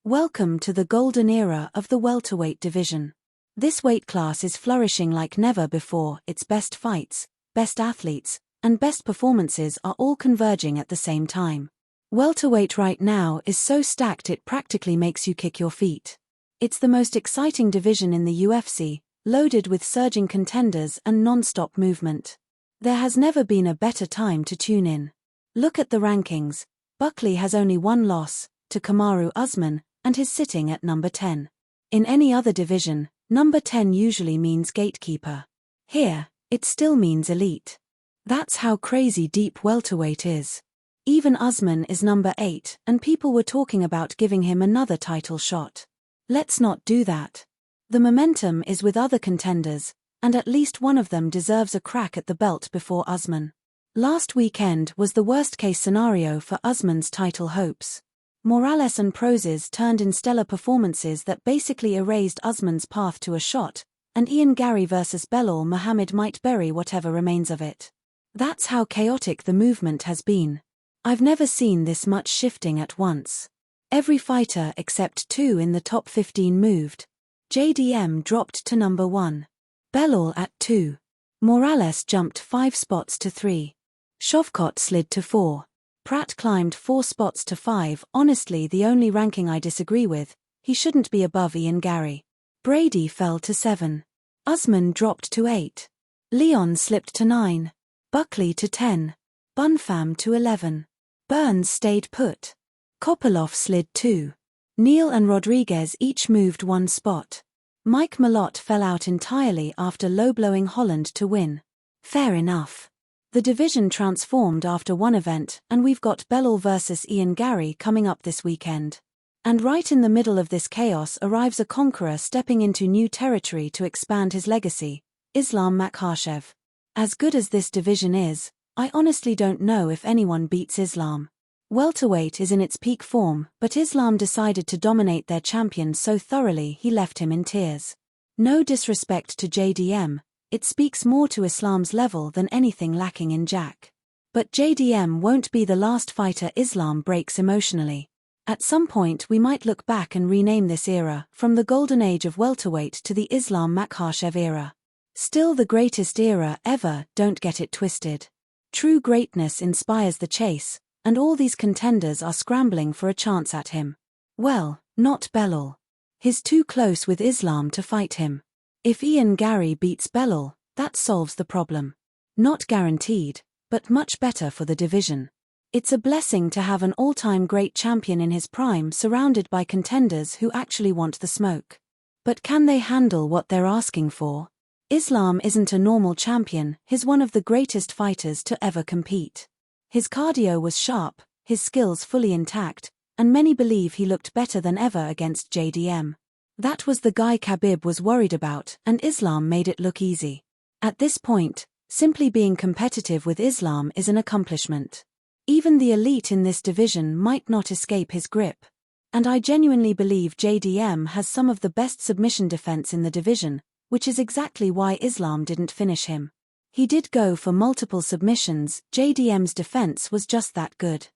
Welcome to the golden era of the welterweight division. This weight class is flourishing like never before. Its best fights, best athletes, and best performances are all converging at the same time. Welterweight right now is so stacked it practically makes you kick your feet. It's the most exciting division in the UFC, loaded with surging contenders and non-stop movement. There has never been a better time to tune in. Look at the rankings. Buckley has only one loss, to Kamaru Usman, and is sitting at number 10. In any other division, number 10 usually means gatekeeper. Here, it still means elite. That's how crazy deep welterweight is. Even Usman is number 8, and people were talking about giving him another title shot. Let's not do that. The momentum is with other contenders, and at least one of them deserves a crack at the belt before Usman. Last weekend was the worst-case scenario for Usman's title hopes. Morales and Prozis turned in stellar performances that basically erased Usman's path to a shot, and Ian Gary vs Belal Muhammad might bury whatever remains of it. That's how chaotic the movement has been. I've never seen this much shifting at once. Every fighter except 2 in the top 15 moved. JDM dropped to number 1. Belal at 2. Morales jumped 5 spots to 3. Shavkat slid to 4. Pratt climbed 4 spots to 5. Honestly, the only ranking I disagree with, he shouldn't be above Ian Gary. Brady fell to 7. Usman dropped to 8. Leon slipped to 9. Buckley to 10. Bunfam to 11. Burns stayed put. Kopylov slid 2. Neal and Rodriguez each moved 1 spot. Mike Malott fell out entirely after low-blowing Holland to win. Fair enough. The division transformed after one event, and we've got Belal vs Ian Gary coming up this weekend. And right in the middle of this chaos arrives a conqueror stepping into new territory to expand his legacy, Islam Makhachev. As good as this division is, I honestly don't know if anyone beats Islam. Welterweight is in its peak form, but Islam decided to dominate their champion so thoroughly he left him in tears. No disrespect to JDM, it speaks more to Islam's level than anything lacking in Jack. But JDM won't be the last fighter Islam breaks emotionally. At some point we might look back and rename this era from the golden age of welterweight to the Islam Makhachev era. Still the greatest era ever, don't get it twisted. True greatness inspires the chase, and all these contenders are scrambling for a chance at him. Well, not Belal. He's too close with Islam to fight him. If Ian Gary beats Belal, that solves the problem. Not guaranteed, but much better for the division. It's a blessing to have an all-time great champion in his prime surrounded by contenders who actually want the smoke. But can they handle what they're asking for? Islam isn't a normal champion, he's one of the greatest fighters to ever compete. His cardio was sharp, his skills fully intact, and many believe he looked better than ever against JDM. That was the guy Khabib was worried about, and Islam made it look easy. At this point, simply being competitive with Islam is an accomplishment. Even the elite in this division might not escape his grip. And I genuinely believe JDM has some of the best submission defense in the division, which is exactly why Islam didn't finish him. He did go for multiple submissions, JDM's defense was just that good.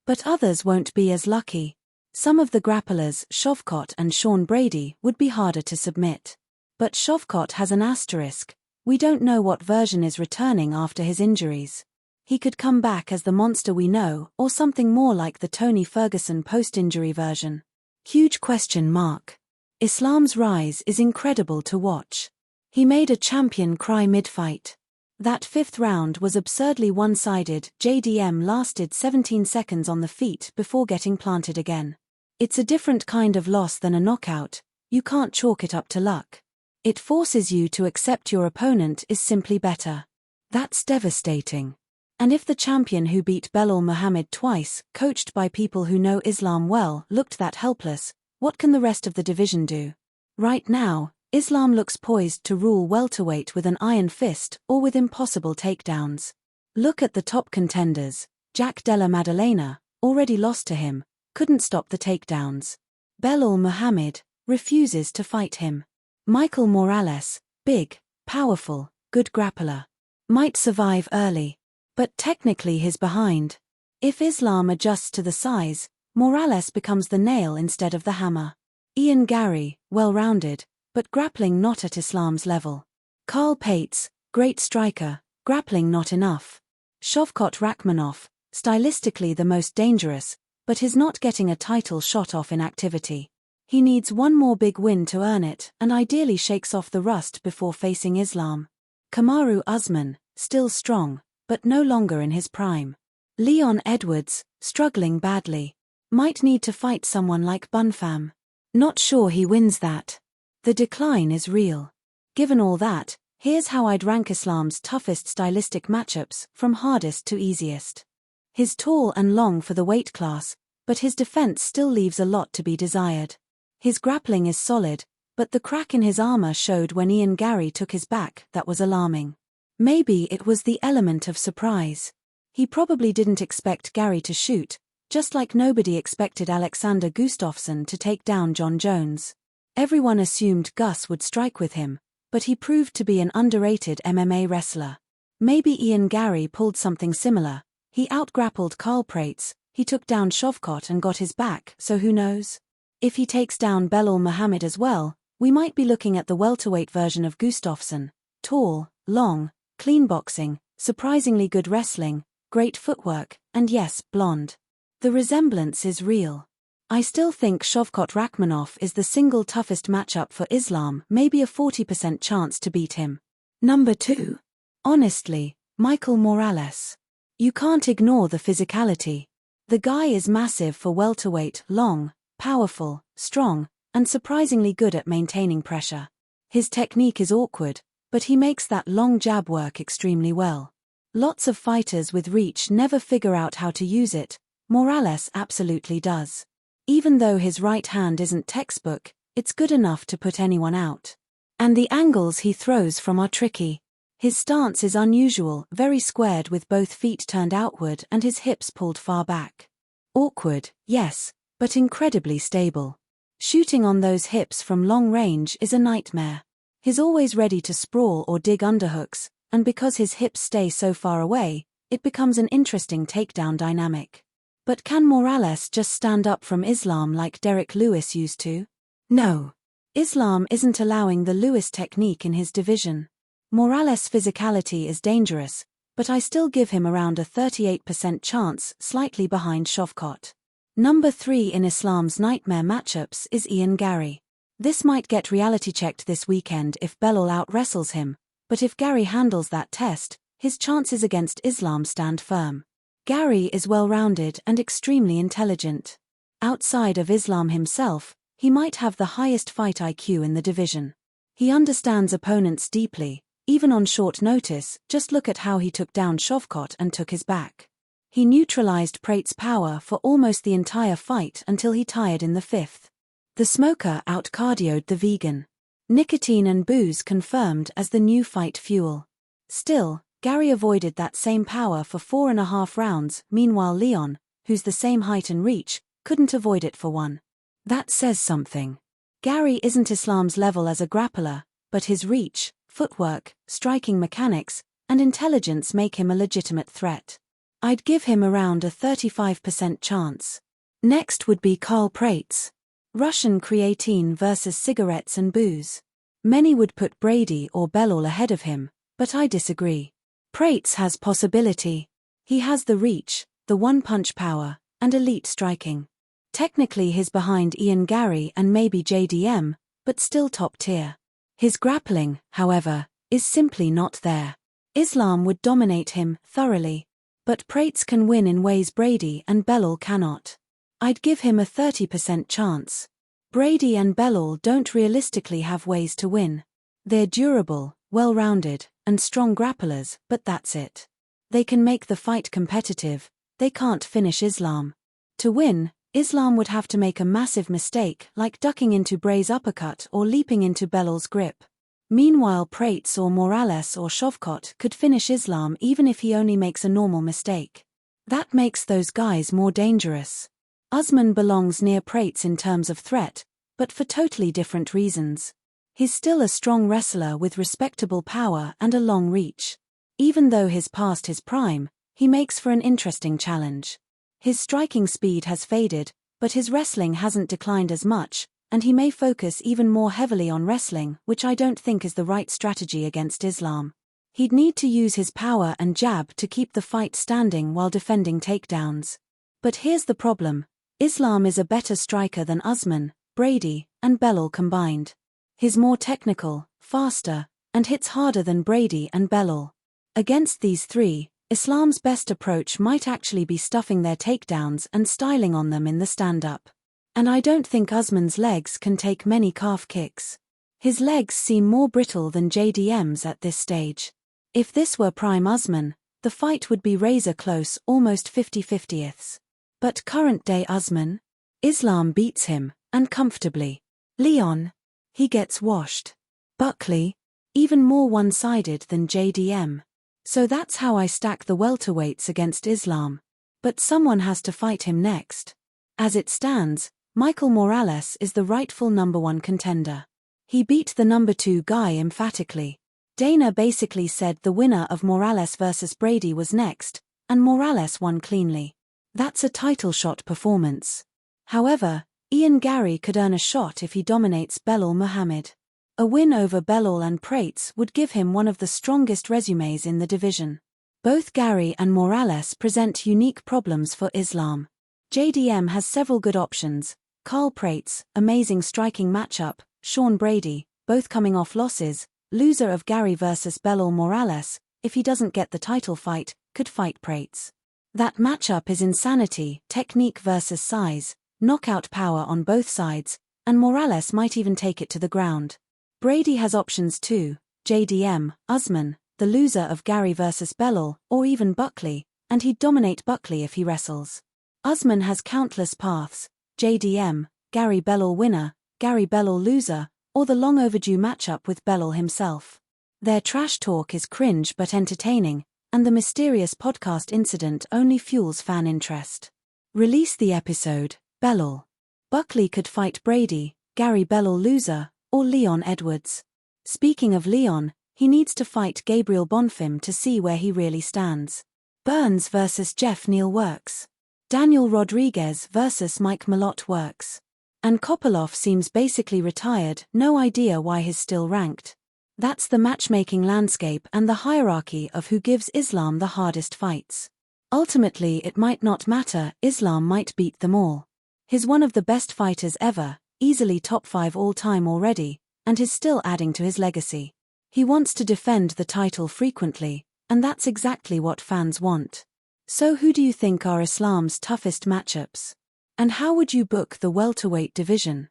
But others won't be as lucky. Some of the grapplers, Shavkat and Sean Brady, would be harder to submit. But Shavkat has an asterisk. We don't know what version is returning after his injuries. He could come back as the monster we know, or something more like the Tony Ferguson post-injury version. Huge question mark. Islam's rise is incredible to watch. He made a champion cry mid-fight. That 5th round was absurdly one-sided. JDM lasted 17 seconds on the feet before getting planted again. It's a different kind of loss than a knockout, you can't chalk it up to luck. It forces you to accept your opponent is simply better. That's devastating. And if the champion who beat Belal Muhammad twice, coached by people who know Islam well, looked that helpless, what can the rest of the division do? Right now, Islam looks poised to rule welterweight with an iron fist or with impossible takedowns. Look at the top contenders. Jack Della Maddalena, already lost to him, couldn't stop the takedowns. Belal Muhammad refuses to fight him. Michael Morales, big, powerful, good grappler. Might survive early. But technically he's behind. If Islam adjusts to the size, Morales becomes the nail instead of the hammer. Ian Gary, well-rounded, but grappling not at Islam's level. Carl Pates, great striker, grappling not enough. Shavkat Rakhmonov, stylistically the most dangerous, but he's not getting a title shot off in activity. He needs one more big win to earn it and ideally shakes off the rust before facing Islam. Kamaru Usman, still strong, but no longer in his prime. Leon Edwards, struggling badly. Might need to fight someone like Bunfam. Not sure he wins that. The decline is real. Given all that, here's how I'd rank Islam's toughest stylistic matchups from hardest to easiest. He's tall and long for the weight class, but his defense still leaves a lot to be desired. His grappling is solid, but the crack in his armor showed when Ian Gary took his back that was alarming. Maybe it was the element of surprise. He probably didn't expect Gary to shoot, just like nobody expected Alexander Gustafsson to take down John Jones. Everyone assumed Gus would strike with him, but he proved to be an underrated MMA wrestler. Maybe Ian Gary pulled something similar. He outgrappled Carl Prates, he took down Shavkat and got his back, so who knows? If he takes down Belal Muhammad as well, we might be looking at the welterweight version of Gustafsson. Tall, long, clean boxing, surprisingly good wrestling, great footwork, and yes, blonde. The resemblance is real. I still think Shavkat Rakhmonov is the single toughest matchup for Islam, maybe a 40% chance to beat him. Number 2. Honestly, Michael Morales. You can't ignore the physicality. The guy is massive for welterweight, long, powerful, strong, and surprisingly good at maintaining pressure. His technique is awkward, but he makes that long jab work extremely well. Lots of fighters with reach never figure out how to use it. Morales absolutely does. Even though his right hand isn't textbook, it's good enough to put anyone out. And the angles he throws from are tricky. His stance is unusual, very squared with both feet turned outward and his hips pulled far back. Awkward, yes, but incredibly stable. Shooting on those hips from long range is a nightmare. He's always ready to sprawl or dig underhooks, and because his hips stay so far away, it becomes an interesting takedown dynamic. But can Morales just stand up from Islam like Derek Lewis used to? No. Islam isn't allowing the Lewis technique in his division. Morales' physicality is dangerous, but I still give him around a 38% chance, slightly behind Shavkat. Number 3 in Islam's nightmare matchups is Ian Gary. This might get reality checked this weekend if Belal out-wrestles him, but if Gary handles that test, his chances against Islam stand firm. Gary is well-rounded and extremely intelligent. Outside of Islam himself, he might have the highest fight IQ in the division. He understands opponents deeply, even on short notice. Just look at how he took down Shavkat and took his back. He neutralized Prate's power for almost the entire fight until he tired in the 5th. The smoker out-cardioed the vegan. Nicotine and booze confirmed as the new fight fuel. Still, Gary avoided that same power for 4.5 rounds, meanwhile Leon, who's the same height and reach, couldn't avoid it for one. That says something. Gary isn't Islam's level as a grappler, but his reach, footwork, striking mechanics, and intelligence make him a legitimate threat. I'd give him around a 35% chance. Next would be Carl Prates. Russian creatine versus cigarettes and booze. Many would put Brady or Belal ahead of him, but I disagree. Prates has possibility. He has the reach, the one-punch power, and elite striking. Technically he's behind Ian Gary and maybe JDM, but still top tier. His grappling, however, is simply not there. Islam would dominate him thoroughly, but Prates can win in ways Brady and Belal cannot. I'd give him a 30% chance. Brady and Belal don't realistically have ways to win. They're durable, well-rounded, and strong grapplers, but that's it. They can make the fight competitive, they can't finish Islam. To win, Islam would have to make a massive mistake like ducking into Bray's uppercut or leaping into Belal's grip. Meanwhile Prates or Morales or Shavkat could finish Islam even if he only makes a normal mistake. That makes those guys more dangerous. Usman belongs near Prates in terms of threat, but for totally different reasons. He's still a strong wrestler with respectable power and a long reach. Even though he's past his prime, he makes for an interesting challenge. His striking speed has faded, but his wrestling hasn't declined as much, and he may focus even more heavily on wrestling, which I don't think is the right strategy against Islam. He'd need to use his power and jab to keep the fight standing while defending takedowns. But here's the problem. Islam is a better striker than Usman, Brady, and Belal combined. He's more technical, faster, and hits harder than Brady and Belal. Against these three, Islam's best approach might actually be stuffing their takedowns and styling on them in the stand-up. And I don't think Usman's legs can take many calf kicks. His legs seem more brittle than JDM's at this stage. If this were prime Usman, the fight would be razor close, almost 50-50ths. But current-day Usman? Islam beats him, and comfortably. Leon? He gets washed. Buckley? Even more one-sided than JDM. So that's how I stack the welterweights against Islam. But someone has to fight him next. As it stands, Michael Morales is the rightful #1 contender. He beat the #2 guy emphatically. Dana basically said the winner of Morales vs Brady was next, and Morales won cleanly. That's a title shot performance. However, Ian Gary could earn a shot if he dominates Belal Muhammad. A win over Belal and Prates would give him one of the strongest resumes in the division. Both Gary and Morales present unique problems for Islam. JDM has several good options: Carl Prates, amazing striking matchup; Sean Brady, both coming off losses; loser of Gary vs Belal Morales, if he doesn't get the title fight, could fight Prates. That matchup is insanity, technique versus size, knockout power on both sides, and Morales might even take it to the ground. Brady has options too: JDM, Usman, the loser of Gary vs Belal, or even Buckley, and he'd dominate Buckley if he wrestles. Usman has countless paths: JDM, Gary Belal winner, Gary Belal loser, or the long overdue matchup with Belal himself. Their trash talk is cringe but entertaining, and the mysterious podcast incident only fuels fan interest. Release the episode, Belal. Buckley could fight Brady, Gary Belal loser, or Leon Edwards. Speaking of Leon, he needs to fight Gabriel Bonfim to see where he really stands. Burns vs Jeff Neal works. Daniel Rodriguez vs Mike Malott works. And Kopylov seems basically retired, no idea why he's still ranked. That's the matchmaking landscape and the hierarchy of who gives Islam the hardest fights. Ultimately it might not matter, Islam might beat them all. He's one of the best fighters ever, easily top 5 all-time already, and is still adding to his legacy. He wants to defend the title frequently, and that's exactly what fans want. So who do you think are Islam's toughest matchups? And how would you book the welterweight division?